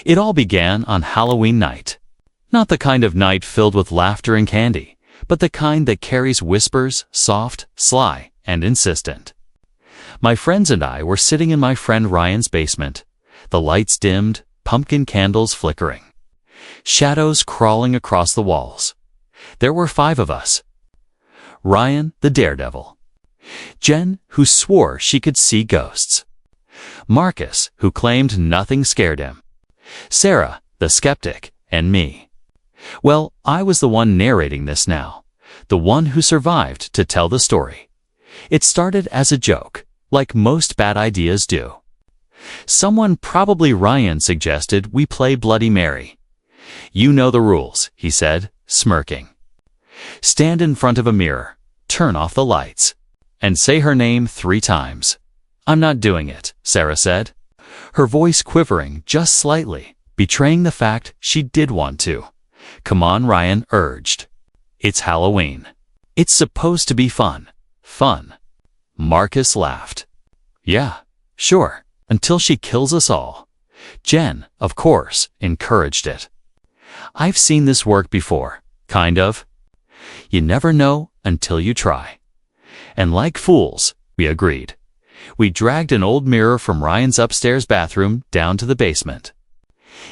It all began on Halloween night. Not the kind of night filled with laughter and candy, but the kind that carries whispers, soft, sly, and insistent. My friends and I were sitting in my friend Ryan's basement, the lights dimmed, pumpkin candles flickering, shadows crawling across the walls. There were 5 of us. Ryan, the daredevil. Jen, who swore she could see ghosts. Marcus, who claimed nothing scared him. Sarah, the skeptic, and me. Well, I was the one narrating this now, the one who survived to tell the story. It started as a joke, like most bad ideas do. Someone, probably Ryan, suggested we play Bloody Mary. "You know the rules," he said, smirking. "Stand in front of a mirror, turn off the lights, and say her name 3 times. "I'm not doing it," Sarah said, her voice quivering just slightly, betraying the fact she did want to. "Come on," Ryan urged. "It's Halloween. It's supposed to be fun." Fun. Marcus laughed. "Yeah, sure, until she kills us all." Jen, of course, encouraged it. "I've seen this work before, kind of. You never know until you try." And like fools, we agreed. We dragged an old mirror from Ryan's upstairs bathroom down to the basement.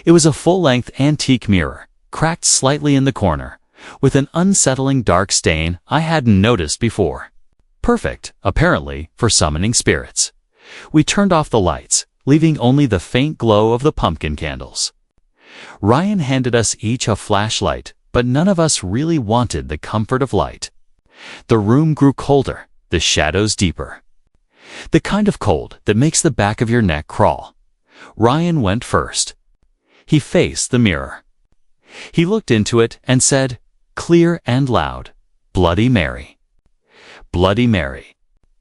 It was a full-length antique mirror, cracked slightly in the corner, with an unsettling dark stain I hadn't noticed before. Perfect, apparently, for summoning spirits. We turned off the lights, leaving only the faint glow of the pumpkin candles. Ryan handed us each a flashlight, but none of us really wanted the comfort of light. The room grew colder, the shadows deeper. The kind of cold that makes the back of your neck crawl. Ryan went first. He faced the mirror. He looked into it and said, clear and loud, "Bloody Mary." Bloody Mary.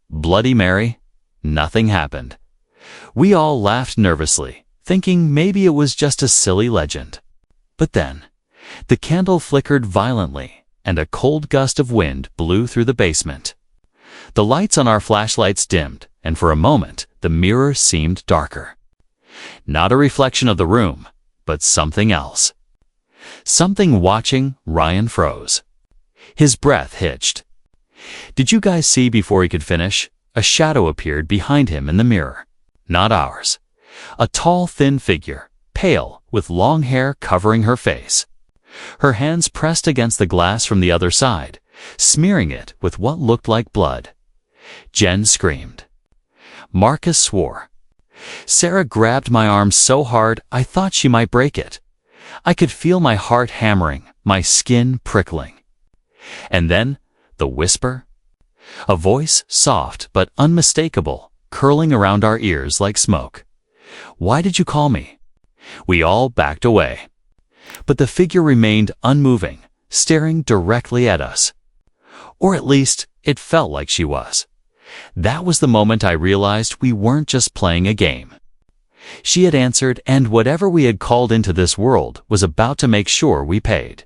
Bloody Mary. Nothing happened. We all laughed nervously, thinking maybe it was just a silly legend. But then, the candle flickered violently, and a cold gust of wind blew through the basement. The lights on our flashlights dimmed, and for a moment, the mirror seemed darker. Not a reflection of the room, but something else. Something watching. Ryan froze. His breath hitched. "Did you guys see?" Before he could finish, a shadow appeared behind him in the mirror. Not ours. A tall, thin figure, pale, with long hair covering her face. Her hands pressed against the glass from the other side, smearing it with what looked like blood. Jen screamed. Marcus swore. Sarah grabbed my arm so hard I thought she might break it. I could feel my heart hammering, my skin prickling. And then, the whisper. A voice, soft but unmistakable, curling around our ears like smoke. "Why did you call me?" We all backed away. But the figure remained unmoving, staring directly at us. Or at least, it felt like she was. That was the moment I realized we weren't just playing a game. She had answered, and whatever we had called into this world was about to make sure we paid.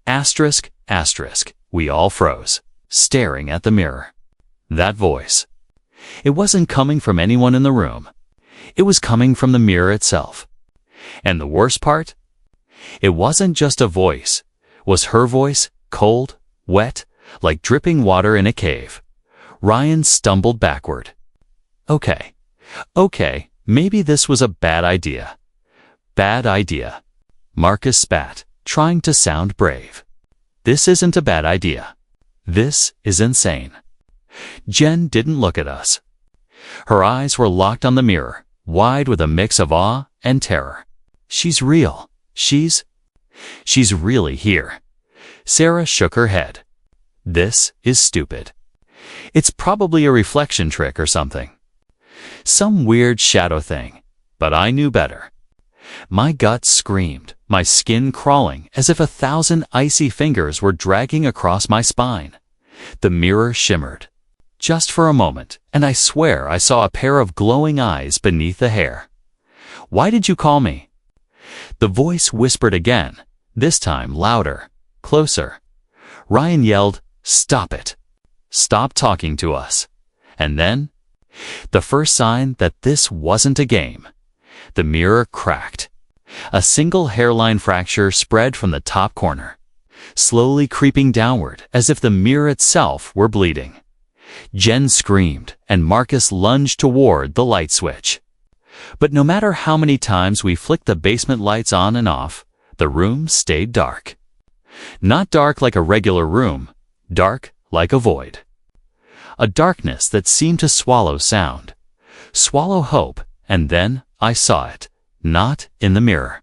Asterisk, asterisk, we all froze, staring at the mirror. That voice. It wasn't coming from anyone in the room. It was coming from the mirror itself. And the worst part? It wasn't just a voice. Was her voice, cold, wet, like dripping water in a cave. Ryan stumbled backward. Okay, maybe this was a bad idea. Bad idea. Marcus spat, trying to sound brave. This isn't a bad idea. This is insane. Jen didn't look at us. Her eyes were locked on the mirror, wide with a mix of awe and terror. She's real. She's really here. Sarah shook her head. This is stupid. It's probably a reflection trick or something. Some weird shadow thing. But I knew better. My gut screamed, my skin crawling as if 1,000 icy fingers were dragging across my spine. The mirror shimmered. Just for a moment, and I swear I saw a pair of glowing eyes beneath the hair. "Why did you call me?" The voice whispered again, this time louder, closer. Ryan yelled, "Stop it. Stop talking to us." And then, the first sign that this wasn't a game. The mirror cracked. A single hairline fracture spread from the top corner, slowly creeping downward as if the mirror itself were bleeding. Jen screamed, and Marcus lunged toward the light switch. But no matter how many times we flicked the basement lights on and off, the room stayed dark. Not dark like a regular room, dark like a void. A darkness that seemed to swallow sound, swallow hope, and then I saw it, not in the mirror,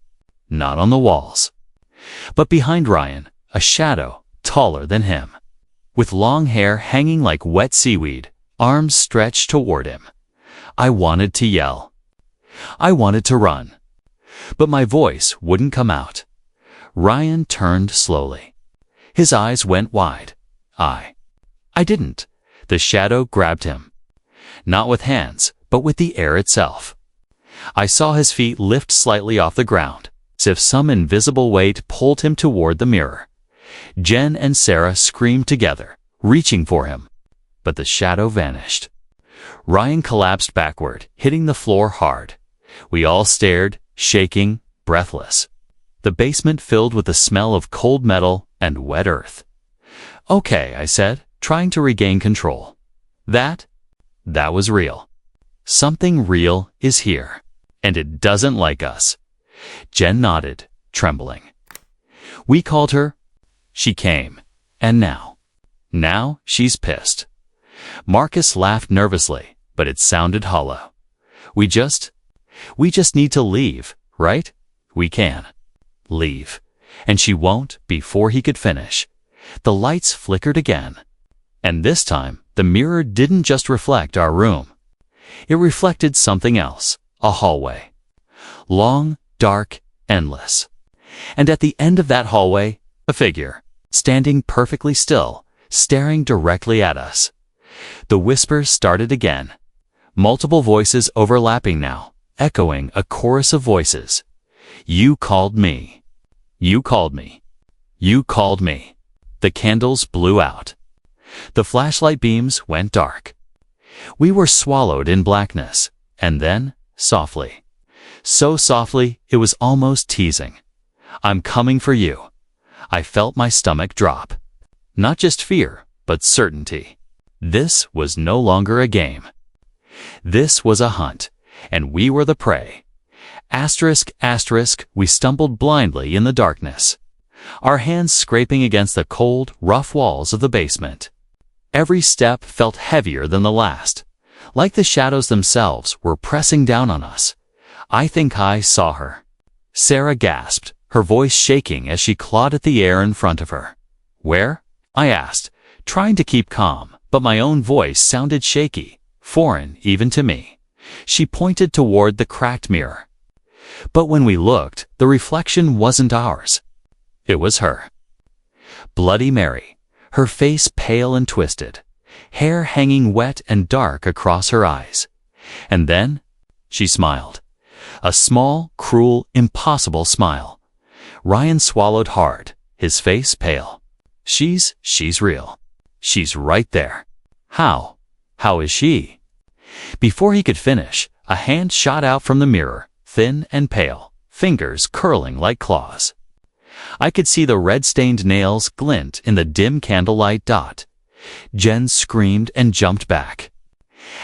not on the walls, but behind Ryan, a shadow taller than him, with long hair hanging like wet seaweed, arms stretched toward him. I wanted to yell. I wanted to run, but my voice wouldn't come out. Ryan turned slowly. His eyes went wide. I didn't. The shadow grabbed him, not with hands, but with the air itself. I saw his feet lift slightly off the ground, as if some invisible weight pulled him toward the mirror. Jen and Sarah screamed together, reaching for him, but the shadow vanished. Ryan collapsed backward, hitting the floor hard. We all stared, shaking, breathless. The basement filled with the smell of cold metal and wet earth. "Okay," I said, trying to regain control. That was real. Something real is here, and it doesn't like us." Jen nodded, trembling. "We called her. She came. And now she's pissed." Marcus laughed nervously, but it sounded hollow. We just need to leave, right? We can. Leave. And she won't before he could finish. The lights flickered again. And this time, the mirror didn't just reflect our room. It reflected something else, a hallway. Long, dark, endless. And at the end of that hallway, a figure, standing perfectly still, staring directly at us. The whispers started again. Multiple voices overlapping now, echoing a chorus of voices. "You called me. You called me. You called me." The candles blew out. The flashlight beams went dark. We were swallowed in blackness, and then, softly. So softly, it was almost teasing. "I'm coming for you." I felt my stomach drop. Not just fear, but certainty. This was no longer a game. This was a hunt, and we were the prey. Asterisk, asterisk, we stumbled blindly in the darkness, our hands scraping against the cold, rough walls of the basement. Every step felt heavier than the last, like the shadows themselves were pressing down on us. I think I saw her. Sarah gasped, her voice shaking as she clawed at the air in front of her. "Where?" I asked, trying to keep calm, but my own voice sounded shaky, foreign even to me. She pointed toward the cracked mirror. But when we looked, the reflection wasn't ours. It was her. Bloody Mary, her face pale and twisted, hair hanging wet and dark across her eyes. And then she smiled. A small, cruel, impossible smile. Ryan swallowed hard, his face pale. She's real. She's right there. How? How is she?" Before he could finish, a hand shot out from the mirror, thin and pale, fingers curling like claws. I could see the red-stained nails glint in the dim candlelight dot. Jen screamed and jumped back.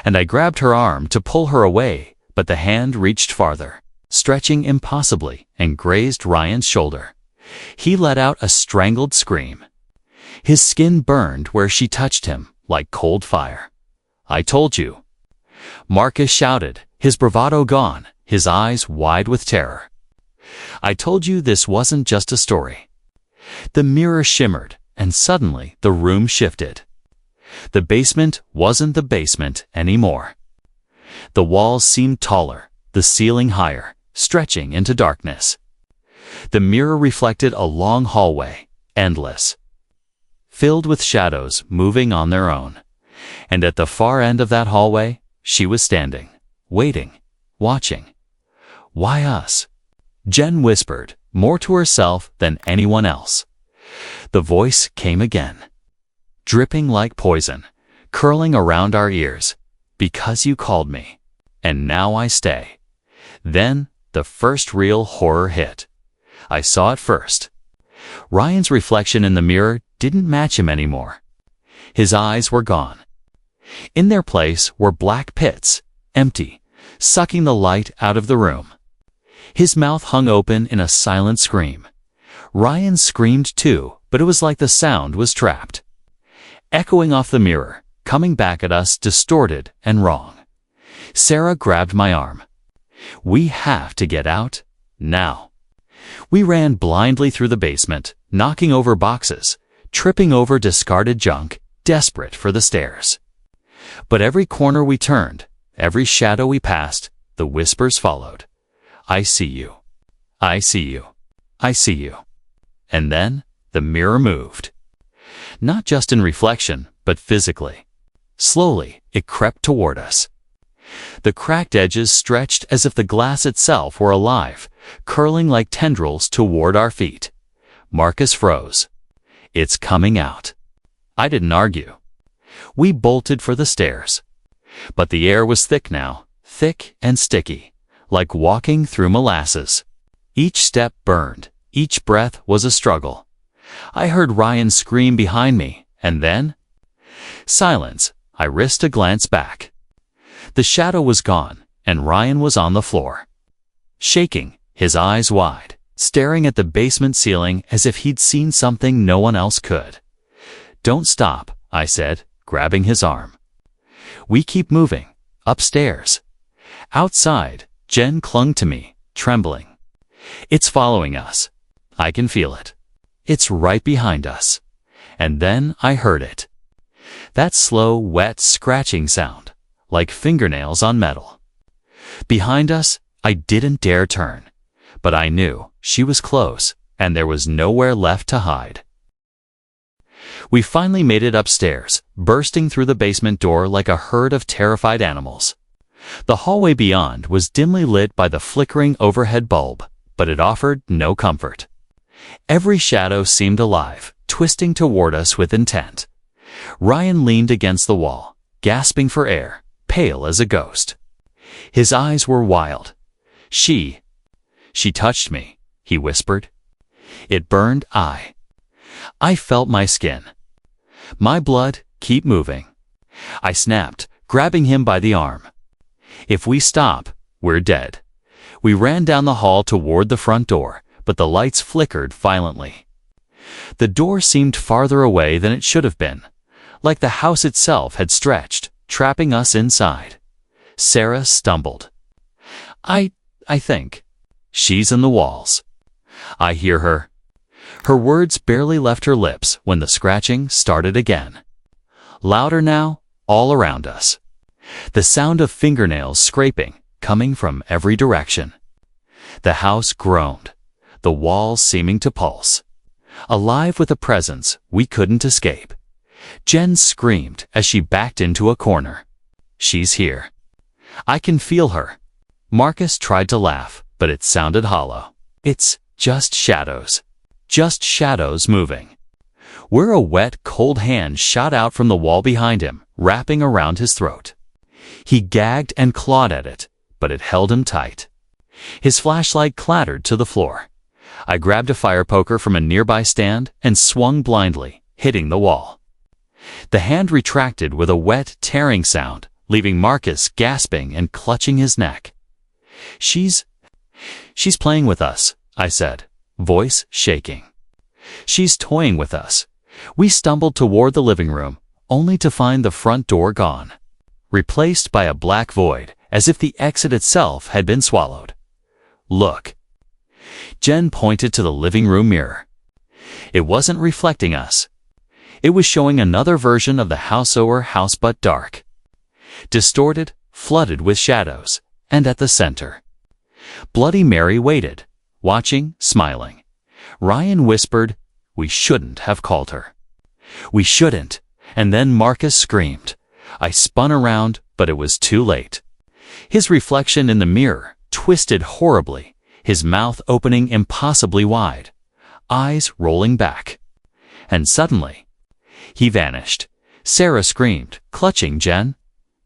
And I grabbed her arm to pull her away, but the hand reached farther, stretching impossibly, and grazed Ryan's shoulder. He let out a strangled scream. His skin burned where she touched him, like cold fire. "I told you." Marcus shouted, his bravado gone, his eyes wide with terror. "I told you this wasn't just a story." The mirror shimmered, and suddenly the room shifted. The basement wasn't the basement anymore. The walls seemed taller, the ceiling higher, stretching into darkness. The mirror reflected a long hallway, endless, filled with shadows moving on their own. And at the far end of that hallway, she was standing, waiting, watching. "Why us?" Jen whispered, more to herself than anyone else. The voice came again, dripping like poison, curling around our ears. "Because you called me, and now I stay." Then The first real horror hit. I saw it first. Ryan's reflection in the mirror didn't match him anymore. His eyes were gone. In their place were black pits, empty, sucking the light out of the room. His mouth hung open in a silent scream. Ryan screamed too, but it was like the sound was trapped. Echoing off the mirror, coming back at us distorted and wrong. Sarah grabbed my arm. We have to get out, now. We ran blindly through the basement, knocking over boxes, tripping over discarded junk, desperate for the stairs. But every corner we turned, every shadow we passed, the whispers followed. I see you. I see you. I see you. And then the mirror moved. Not just in reflection, but physically. Slowly, it crept toward us. The cracked edges stretched as if the glass itself were alive, curling like tendrils toward our feet. Marcus froze. It's coming out. I didn't argue. We bolted for the stairs. But the air was thick now, thick and sticky, like walking through molasses. Each step burned, each breath was a struggle. I heard Ryan scream behind me, and then... silence. I risked a glance back. The shadow was gone, and Ryan was on the floor. Shaking, his eyes wide, staring at the basement ceiling as if he'd seen something no one else could. Don't stop, I said, grabbing his arm. We keep moving, upstairs. Outside, Jen clung to me, trembling. It's following us. I can feel it. It's right behind us. And then I heard it. That slow, wet, scratching sound, like fingernails on metal. Behind us, I didn't dare turn, but I knew she was close, and there was nowhere left to hide. We finally made it upstairs, bursting through the basement door like a herd of terrified animals. The hallway beyond was dimly lit by the flickering overhead bulb, but it offered no comfort. Every shadow seemed alive, twisting toward us with intent. Ryan leaned against the wall, gasping for air, pale as a ghost. His eyes were wild. She touched me, he whispered. It burned. I felt my skin. My blood, keep moving. I snapped, grabbing him by the arm. If we stop, we're dead. We ran down the hall toward the front door, but the lights flickered violently. The door seemed farther away than it should have been, like the house itself had stretched, trapping us inside. Sarah stumbled. I think. She's in the walls. I hear her. Her words barely left her lips when the scratching started again. Louder now, all around us. The sound of fingernails scraping, coming from every direction. The house groaned, the walls seeming to pulse. Alive with a presence we couldn't escape. Jen screamed as she backed into a corner. She's here. I can feel her. Marcus tried to laugh, but it sounded hollow. It's just shadows. Just shadows moving. Where a wet, cold hand shot out from the wall behind him, wrapping around his throat. He gagged and clawed at it, but it held him tight. His flashlight clattered to the floor. I grabbed a fire poker from a nearby stand and swung blindly, hitting the wall. The hand retracted with a wet, tearing sound, leaving Marcus gasping and clutching his neck. She's playing with us, I said, voice shaking. She's toying with us. We stumbled toward the living room, only to find the front door gone, replaced by a black void, as if the exit itself had been swallowed. Look. Jen pointed to the living room mirror. It wasn't reflecting us. It was showing another version of the house but dark. Distorted, flooded with shadows, and at the center. Bloody Mary waited, watching, smiling. Ryan whispered, we shouldn't have called her. We shouldn't. And then Marcus screamed. I spun around, but it was too late. His reflection in the mirror twisted horribly, his mouth opening impossibly wide, eyes rolling back. And suddenly, he vanished. Sarah screamed, clutching Jen.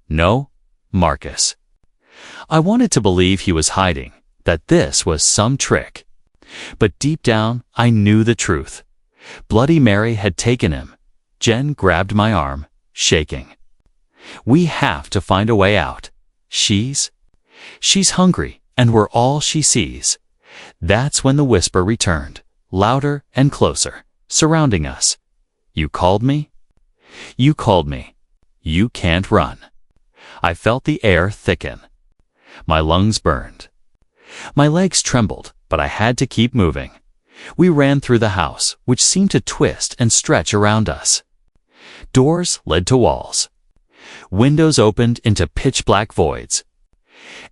No, Marcus. I wanted to believe he was hiding, that this was some trick. But deep down, I knew the truth. Bloody Mary had taken him. Jen grabbed my arm, shaking. We have to find a way out. She's hungry, and we're all she sees. That's when the whisper returned, louder and closer, surrounding us. You called me? You called me. You can't run. I felt the air thicken. My lungs burned. My legs trembled, but I had to keep moving. We ran through the house, which seemed to twist and stretch around us. Doors led to walls. Windows opened into pitch-black voids.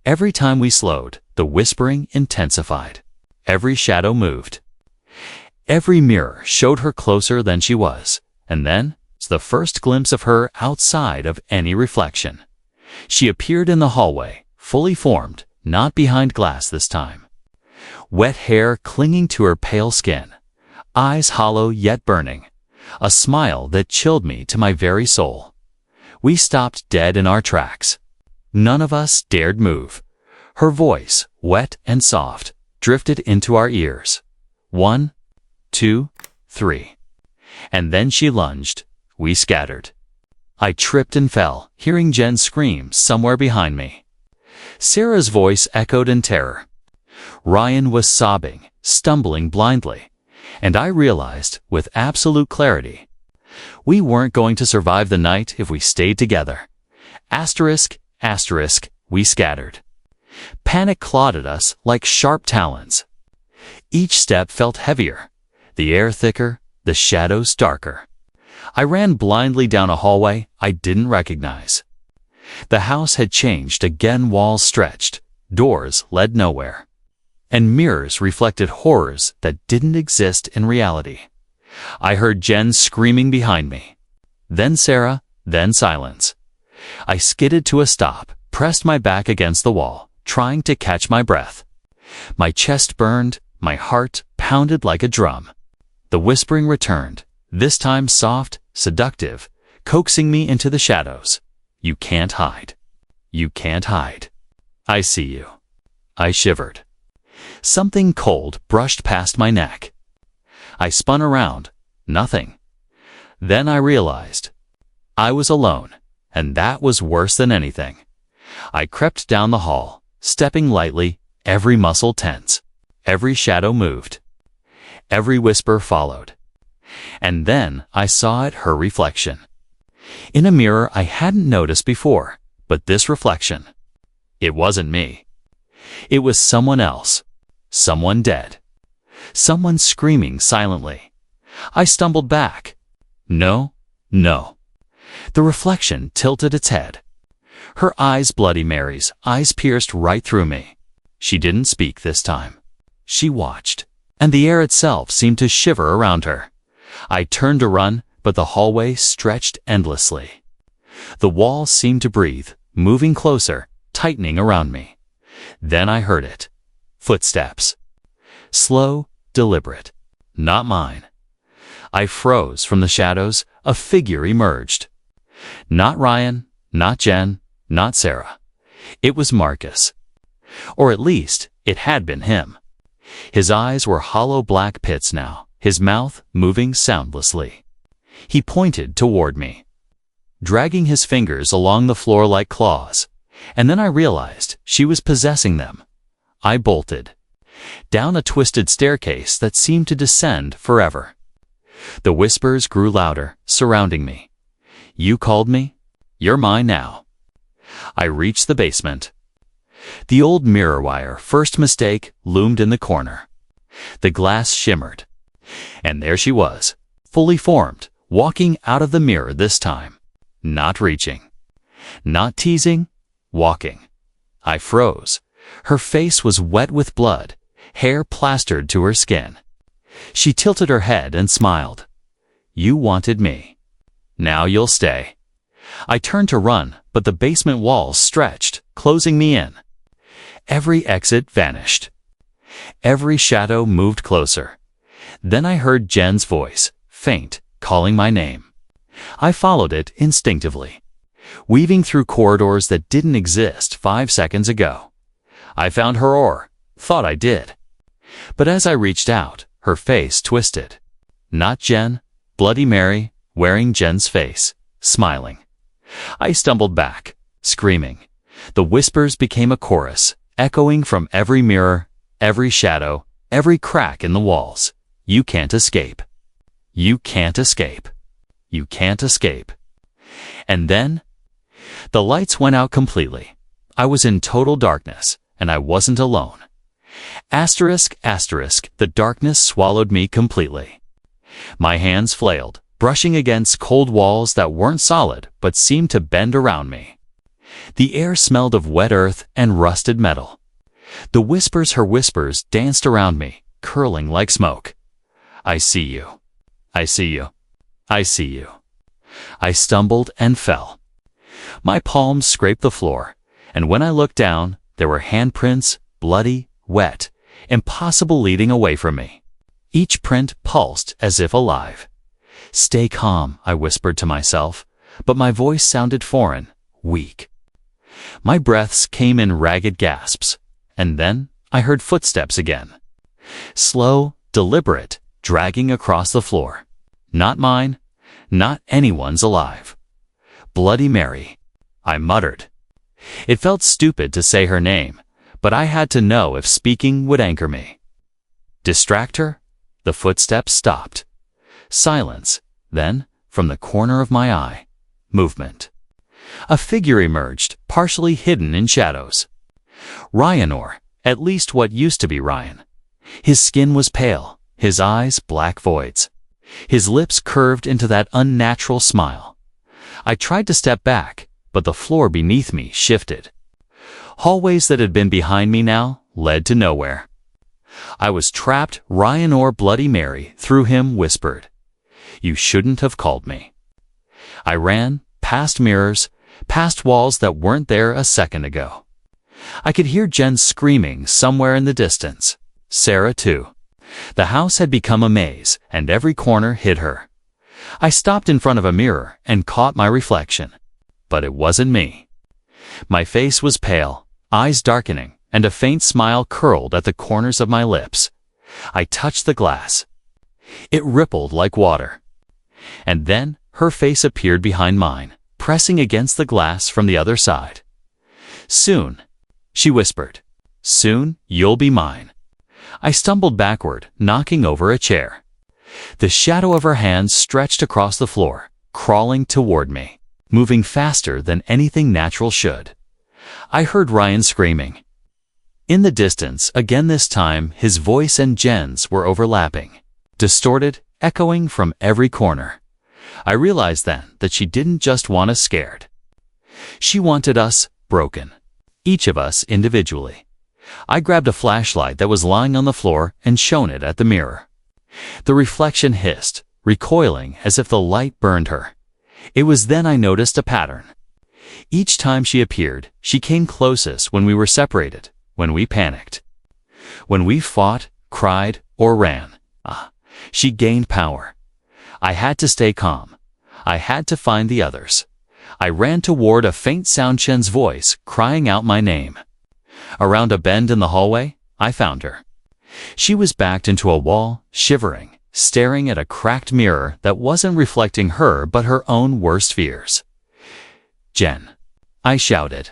Every time we slowed, the whispering intensified. Every shadow moved. Every mirror showed her closer than she was, and then it's the first glimpse of her outside of any reflection. She appeared in the hallway, fully formed, not behind glass this time. Wet hair clinging to her pale skin, eyes hollow yet burning, a smile that chilled me to my very soul. We stopped dead in our tracks. None of us dared move. Her voice, wet and soft, drifted into our ears. 1, 2, 3. And then she lunged. We scattered. I tripped and fell, hearing Jen scream somewhere behind me. Sarah's voice echoed in terror. Ryan was sobbing, stumbling blindly, and I realized with absolute clarity, we weren't going to survive the night if we stayed together. Asterisk, asterisk, we scattered. Panic clawed at us like sharp talons. Each step felt heavier, the air thicker, the shadows darker. I ran blindly down a hallway I didn't recognize. The house had changed again. Walls stretched, doors led nowhere, and mirrors reflected horrors that didn't exist in reality. I heard Jen screaming behind me. Then Sarah, then silence. I skidded to a stop, pressed my back against the wall, trying to catch my breath. My chest burned, my heart pounded like a drum. The whispering returned, this time soft, seductive, coaxing me into the shadows. You can't hide. You can't hide. I see you. I shivered. Something cold brushed past my neck. I spun around. Nothing. Then I realized I was alone, and that was worse than anything. I crept down the hall, stepping lightly, every muscle tense. Every shadow moved. Every whisper followed. And then I saw it, her reflection. In a mirror I hadn't noticed before, but this reflection, it wasn't me. It was someone else. Someone dead. Someone screaming silently. I stumbled back. No, no. The reflection tilted its head. Her eyes, Bloody Mary's eyes, pierced right through me. She didn't speak this time. She watched, and the air itself seemed to shiver around her. I turned to run, but the hallway stretched endlessly. The walls seemed to breathe, moving closer, tightening around me. Then I heard it. Footsteps. Slow, deliberate. Not mine. I froze. From the shadows, a figure emerged. Not Ryan, not Jen, not Sarah. It was Marcus. Or at least, it had been him. His eyes were hollow black pits now, his mouth moving soundlessly. He pointed toward me, dragging his fingers along the floor like claws, and then I realized she was possessing them. I bolted down a twisted staircase that seemed to descend forever. The whispers grew louder, surrounding me. You called me? You're mine now. I reached the basement. The old mirror wire first mistake loomed in the corner. The glass shimmered. And there she was, fully formed, walking out of the mirror this time. Not reaching. Not teasing. Walking. I froze. Her face was wet with blood, hair plastered to her skin. She tilted her head and smiled. You wanted me. Now you'll stay. I turned to run, but the basement walls stretched, closing me in. Every exit vanished. Every shadow moved closer. Then I heard Jen's voice, faint, calling my name. I followed it instinctively, weaving through corridors that didn't exist 5 seconds ago. I found her oar, thought I did. But as I reached out, her face twisted. Not Jen, Bloody Mary, wearing Jen's face, smiling. I stumbled back, screaming. The whispers became a chorus, echoing from every mirror, every shadow, every crack in the walls. You can't escape. You can't escape. You can't escape. And then, the lights went out completely. I was in total darkness, and I wasn't alone. Asterisk, asterisk, the darkness swallowed me completely. My hands flailed, brushing against cold walls that weren't solid but seemed to bend around me. The air smelled of wet earth and rusted metal. The whispers, her whispers, danced around me, curling like smoke. I see you. I see you. I see you. I stumbled and fell. My palms scraped the floor, and when I looked down, there were handprints, bloody, wet, impossible, leading away from me. Each print pulsed as if alive. Stay calm, I whispered to myself, but my voice sounded foreign, weak. My breaths came in ragged gasps, and then I heard footsteps again. Slow, deliberate, dragging across the floor. Not mine, not anyone's alive. Bloody Mary, I muttered. It felt stupid to say her name, but I had to know if speaking would anchor me. Distract her? The footsteps stopped. Silence. Then, from the corner of my eye, movement. A figure emerged, partially hidden in shadows. Ryan, or at least what used to be Ryan. His skin was pale, his eyes black voids. His lips curved into that unnatural smile. I tried to step back, but the floor beneath me shifted. Hallways that had been behind me now led to nowhere. I was trapped. Ryan, or Bloody Mary, through him, whispered, "You shouldn't have called me." I ran, past mirrors, past walls that weren't there a second ago. I could hear Jen screaming somewhere in the distance. Sarah, too. The house had become a maze, and every corner hid her. I stopped in front of a mirror and caught my reflection. But it wasn't me. My face was pale, eyes darkening, and a faint smile curled at the corners of my lips. I touched the glass. It rippled like water. And then her face appeared behind mine, pressing against the glass from the other side. "Soon," she whispered. "Soon, you'll be mine." I stumbled backward, knocking over a chair. The shadow of her hand stretched across the floor, crawling toward me, moving faster than anything natural should. I heard Ryan screaming. In the distance, again this time, his voice and Jen's were overlapping, distorted, echoing from every corner. I realized then that she didn't just want us scared. She wanted us broken, each of us individually. I grabbed a flashlight that was lying on the floor and shone it at the mirror. The reflection hissed, recoiling as if the light burned her. It was then I noticed a pattern. Each time she appeared, she came closest when we were separated, when we panicked. When we fought, cried, or ran, she gained power. I had to stay calm. I had to find the others. I ran toward a faint sound, Chen's voice, crying out my name. Around a bend in the hallway, I found her. She was backed into a wall, shivering, staring at a cracked mirror that wasn't reflecting her but her own worst fears. "Jen," I shouted.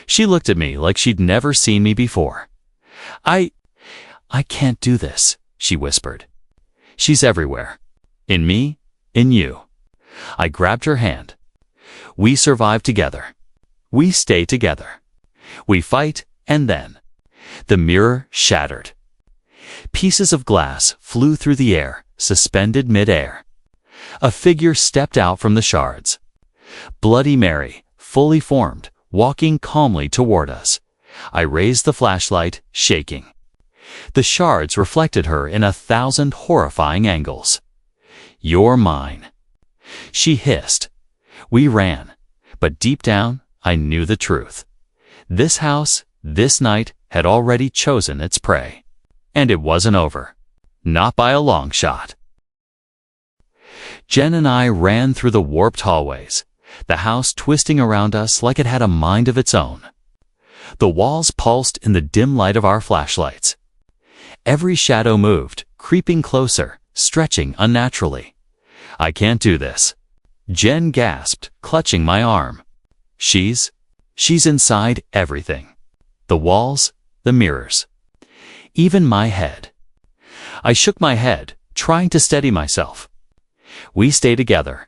She looked at me like she'd never seen me before. I can't do this," she whispered. "She's everywhere. In me, in you." I grabbed her hand. "We survive together. We stay together. We fight, and then..." The mirror shattered. Pieces of glass flew through the air, suspended mid-air. A figure stepped out from the shards. Bloody Mary, fully formed, walking calmly toward us. I raised the flashlight, shaking. The shards reflected her in 1,000 horrifying angles. "You're mine," she hissed. We ran, but deep down, I knew the truth. This house, this night, had already chosen its prey. And it wasn't over. Not by a long shot. Jen and I ran through the warped hallways, the house twisting around us like it had a mind of its own. The walls pulsed in the dim light of our flashlights. Every shadow moved, creeping closer, stretching unnaturally. "I can't do this," Jen gasped, clutching my arm. She's inside everything. The walls, the mirrors, even my head." I shook my head, trying to steady myself. "We stay together.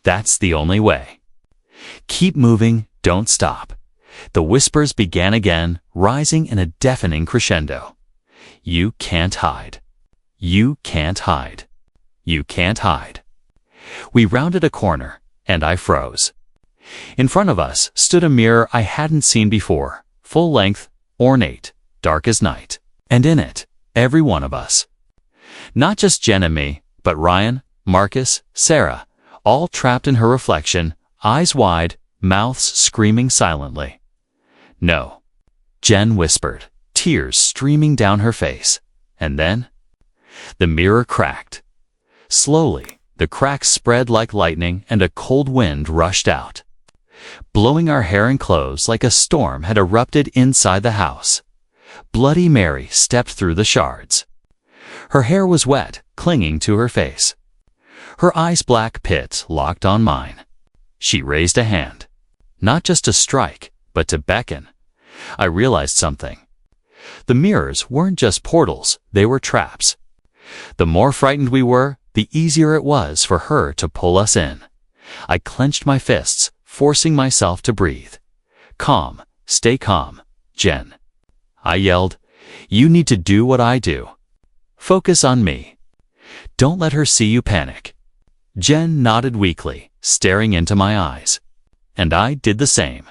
That's the only way. Keep moving, don't stop." The whispers began again, rising in a deafening crescendo. "You can't hide. You can't hide. You can't hide." We rounded a corner, and I froze. In front of us stood a mirror I hadn't seen before, full length, ornate, dark as night. And in it, every one of us. Not just Jen and me, but Ryan, Marcus, Sarah, all trapped in her reflection, eyes wide, mouths screaming silently. "No," Jen whispered, tears streaming down her face. And then, the mirror cracked. Slowly, the cracks spread like lightning and a cold wind rushed out, blowing our hair and clothes like a storm had erupted inside the house. Bloody Mary stepped through the shards. Her hair was wet, clinging to her face. Her eyes black pits locked on mine. She raised a hand, not just to strike, but to beckon. I realized something. The mirrors weren't just portals, they were traps. The more frightened we were, the easier it was for her to pull us in. I clenched my fists, forcing myself to breathe. "Calm, stay calm, Jen." I yelled. "You need to do what I do. Focus on me. Don't let her see you panic." Jen nodded weakly, staring into my eyes. And I did the same.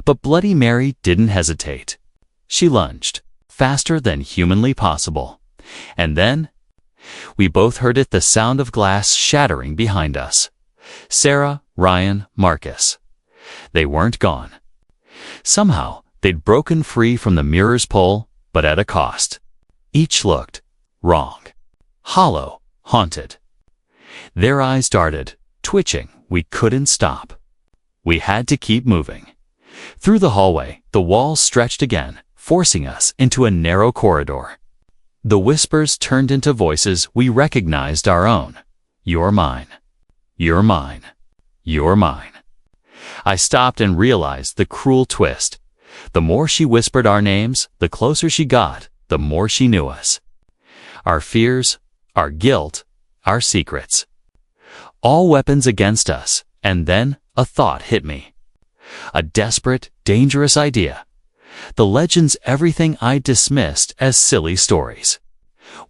But Bloody Mary didn't hesitate. She lunged, faster than humanly possible. And then, we both heard it, the sound of glass shattering behind us. Sarah, Ryan, Marcus. They weren't gone. Somehow, they'd broken free from the mirror's pull, but at a cost. Each looked wrong, hollow, haunted. Their eyes darted, twitching. We couldn't stop. We had to keep moving. Through the hallway, the walls stretched again, forcing us into a narrow corridor. The whispers turned into voices we recognized our own. "You're mine. You're mine. You're mine." I stopped and realized the cruel twist. The more she whispered our names, the closer she got, the more she knew us. Our fears, our guilt, our secrets. All weapons against us, and then a thought hit me. A desperate, dangerous idea. The legends, everything I dismissed as silly stories.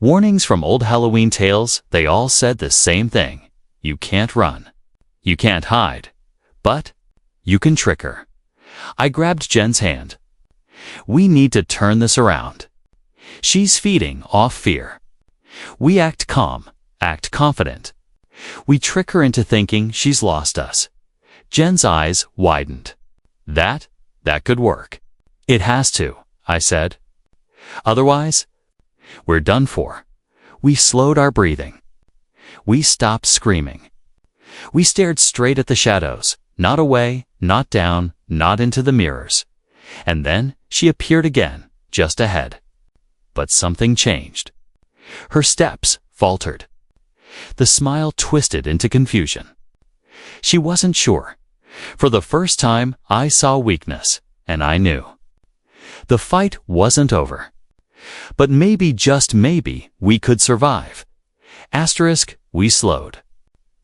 Warnings from old Halloween tales, they all said the same thing. You can't run. You can't hide. But you can trick her. I grabbed Jen's hand. "We need to turn this around. She's feeding off fear. We act calm, act confident. We trick her into thinking she's lost us." Jen's eyes widened. That could work." "It has to," I said. "Otherwise, we're done for." We slowed our breathing. We stopped screaming. We stared straight at the shadows, not away, not down, not into the mirrors. And then she appeared again, just ahead. But something changed. Her steps faltered. The smile twisted into confusion. She wasn't sure. For the first time, I saw weakness, and I knew. The fight wasn't over. But maybe, just maybe, we could survive. We slowed.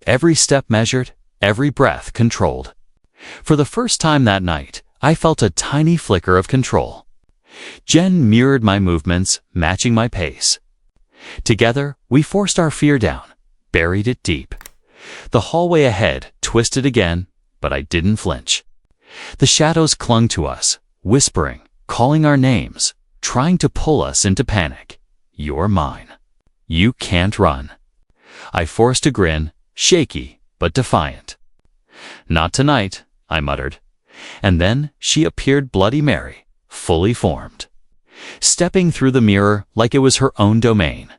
Every step measured, every breath controlled. For the first time that night, I felt a tiny flicker of control. Jen mirrored my movements, matching my pace. Together, we forced our fear down, buried it deep. The hallway ahead twisted again, but I didn't flinch. The shadows clung to us, whispering, calling our names, trying to pull us into panic. "You're mine. You can't run." I forced a grin, shaky but defiant. "Not tonight," I muttered. And then she appeared, Bloody Mary, fully formed, stepping through the mirror like it was her own domain.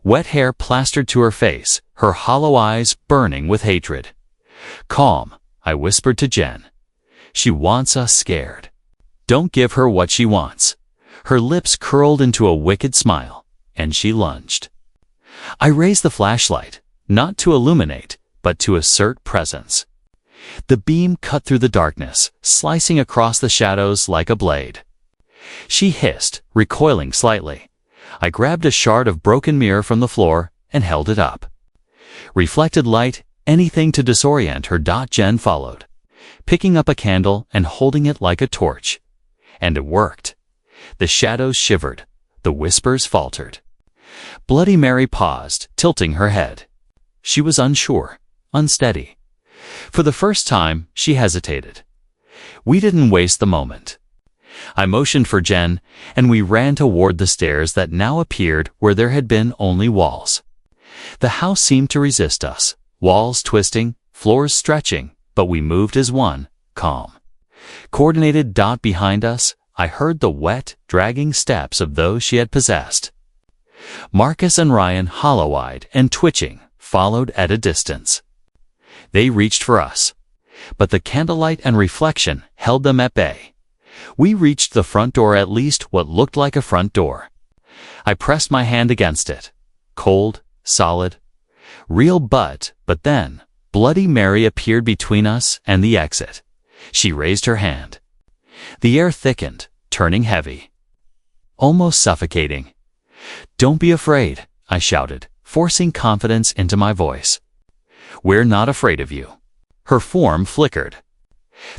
Wet hair plastered to her face, her hollow eyes burning with hatred. "Calm," I whispered to Jen. "She wants us scared." Don't give her what she wants." Her lips curled into a wicked smile, and she lunged. I raised the flashlight, not to illuminate, but to assert presence. The beam cut through the darkness, slicing across the shadows like a blade. She hissed, recoiling slightly. I grabbed a shard of broken mirror from the floor and held it up. Reflected light, anything to disorient her. Jen followed, picking up a candle and holding it like a torch. And it worked. The shadows shivered. The whispers faltered. Bloody Mary paused, tilting her head. She was unsure, unsteady. For the first time, she hesitated. We didn't waste the moment. I motioned for Jen, and we ran toward the stairs that now appeared where there had been only walls. The house seemed to resist us, walls twisting, floors stretching, but we moved as one, calm. Coordinated. Behind us, I heard the wet, dragging steps of those she had possessed. Marcus and Ryan, hollow-eyed and twitching, followed at a distance. They reached for us, but the candlelight and reflection held them at bay. We reached the front door, at least what looked like a front door. I pressed my hand against it. Cold, solid, real, but then, Bloody Mary appeared between us and the exit. She raised her hand. The air thickened, turning heavy, almost suffocating. "Don't be afraid," I shouted, forcing confidence into my voice. "We're not afraid of you." Her form flickered.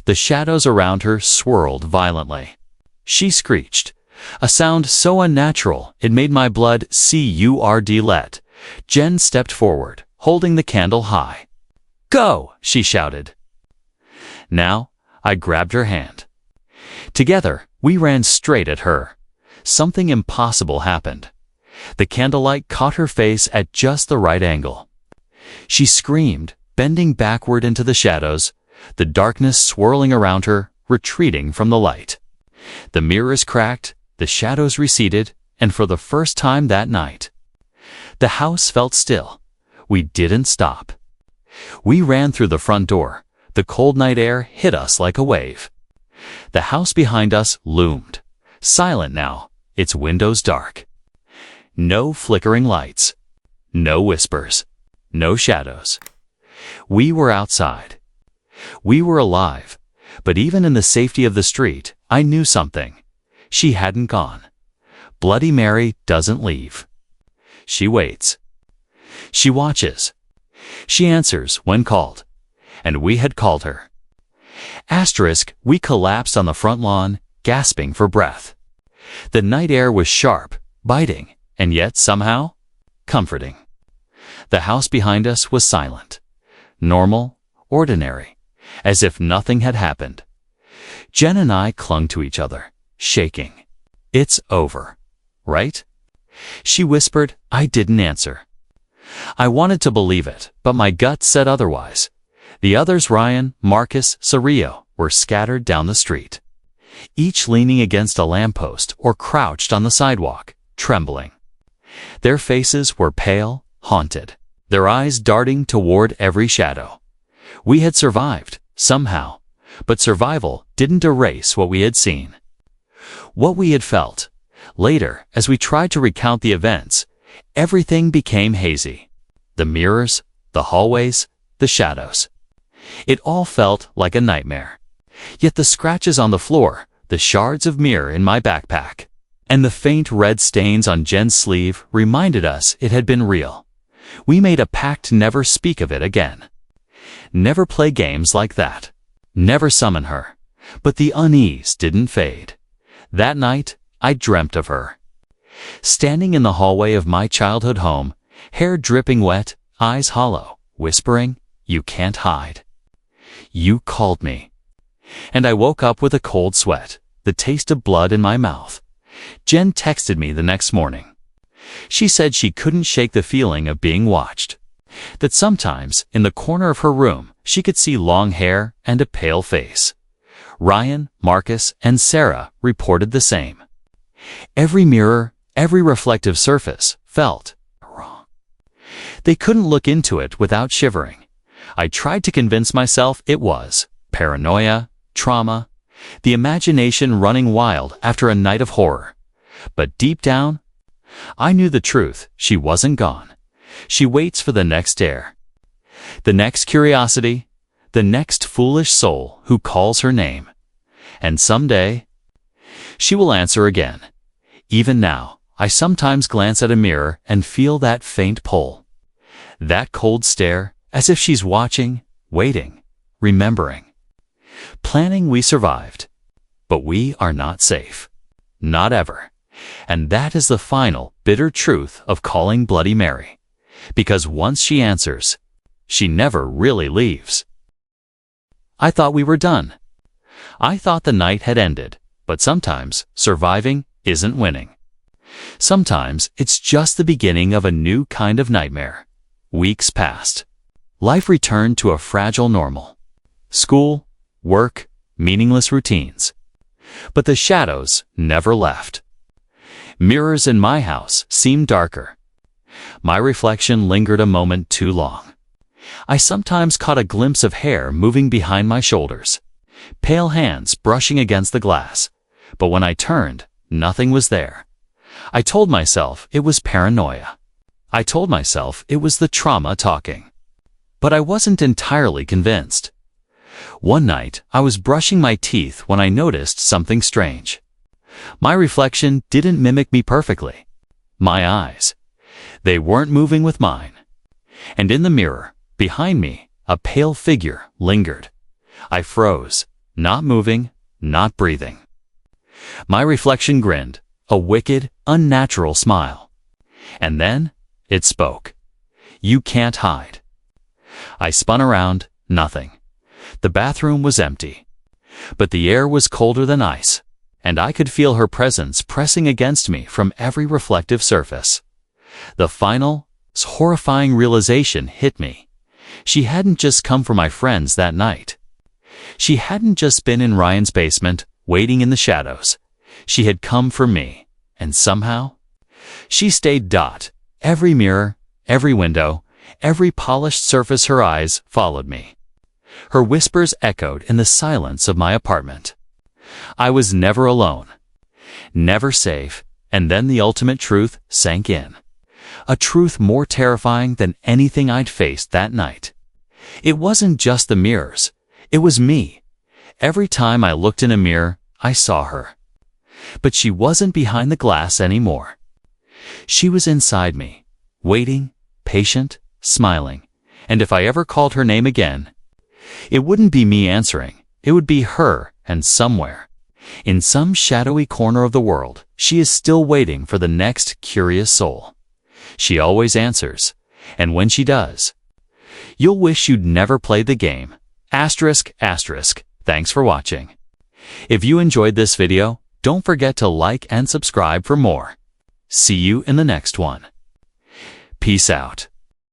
The shadows around her swirled violently. She screeched, a sound so unnatural it made my blood let. Jen stepped forward, holding the candle high. "Go!" she shouted. Now, I grabbed her hand. Together, we ran straight at her. Something impossible happened. The candlelight caught her face at just the right angle. She screamed, bending backward into the shadows, the darkness swirling around her, retreating from the light. The mirrors cracked, the shadows receded, and for the first time that night, the house felt still. We didn't stop. We ran through the front door. The cold night air hit us like a wave. The house behind us loomed, silent now, its windows dark. No flickering lights, no whispers, no shadows. We were outside. We were alive, but even in the safety of the street, I knew something. She hadn't gone. Bloody Mary doesn't leave. She waits. She watches. She answers when called. And we had called her. We collapsed on the front lawn, gasping for breath. The night air was sharp, biting, and yet somehow comforting. The house behind us was silent, normal, ordinary, as if nothing had happened. Jen and I clung to each other, shaking. "It's over, right?" she whispered. I didn't answer. I wanted to believe it, but my gut said otherwise. The others, Ryan, Marcus, Sario, were scattered down the street, each leaning against a lamppost or crouched on the sidewalk, trembling. Their faces were pale, haunted, their eyes darting toward every shadow. We had survived, somehow, but survival didn't erase what we had seen, what we had felt. Later, as we tried to recount the events, everything became hazy. The mirrors, the hallways, the shadows. It all felt like a nightmare. Yet the scratches on the floor, the shards of mirror in my backpack, and the faint red stains on Jen's sleeve reminded us it had been real. We made a pact to never speak of it again. Never play games like that. Never summon her. But the unease didn't fade. That night, I dreamt of her. Standing in the hallway of my childhood home, hair dripping wet, eyes hollow, whispering, "You can't hide. You called me." And I woke up with a cold sweat, the taste of blood in my mouth. Jen texted me the next morning. She said she couldn't shake the feeling of being watched. That sometimes, in the corner of her room, she could see long hair and a pale face. Ryan, Marcus, and Sarah reported the same. Every mirror, every reflective surface felt wrong. They couldn't look into it without shivering. I tried to convince myself it was paranoia, trauma, the imagination running wild after a night of horror. But deep down, I knew the truth. She wasn't gone. She waits for the next dare, the next curiosity, the next foolish soul who calls her name. And someday, she will answer again. Even now, I sometimes glance at a mirror and feel that faint pull, that cold stare, as if she's watching, waiting, remembering, planning. We survived, but we are not safe. Not ever. And that is the final, bitter truth of calling Bloody Mary. Because once she answers, she never really leaves. I thought we were done. I thought the night had ended, but sometimes surviving isn't winning. Sometimes it's just the beginning of a new kind of nightmare. Weeks passed. Life returned to a fragile normal. School, work, meaningless routines. But the shadows never left. Mirrors in my house seemed darker. My reflection lingered a moment too long. I sometimes caught a glimpse of hair moving behind my shoulders, pale hands brushing against the glass. But when I turned, nothing was there. I told myself it was paranoia. I told myself it was the trauma talking. But I wasn't entirely convinced. One night, I was brushing my teeth when I noticed something strange. My reflection didn't mimic me perfectly. My eyes, they weren't moving with mine. And in the mirror, behind me, a pale figure lingered. I froze, not moving, not breathing. My reflection grinned, a wicked, unnatural smile. And then, it spoke. "You can't hide." I spun around, nothing. The bathroom was empty. But the air was colder than ice, and I could feel her presence pressing against me from every reflective surface. The final, horrifying realization hit me. She hadn't just come for my friends that night. She hadn't just been in Ryan's basement, waiting in the shadows. She had come for me, and somehow, she stayed. Every mirror, every window, every polished surface, her eyes followed me. Her whispers echoed in the silence of my apartment. I was never alone, never safe, and then the ultimate truth sank in. A truth more terrifying than anything I'd faced that night. It wasn't just the mirrors, it was me. Every time I looked in a mirror, I saw her. But she wasn't behind the glass anymore. She was inside me, waiting, patient, smiling, and if I ever called her name again, it wouldn't be me answering, it would be her, and somewhere, in some shadowy corner of the world, she is still waiting for the next curious soul. She always answers, and when she does, you'll wish you'd never played the game. ***. Thanks for watching. If you enjoyed this video, don't forget to like and subscribe for more. See you in the next one. Peace out.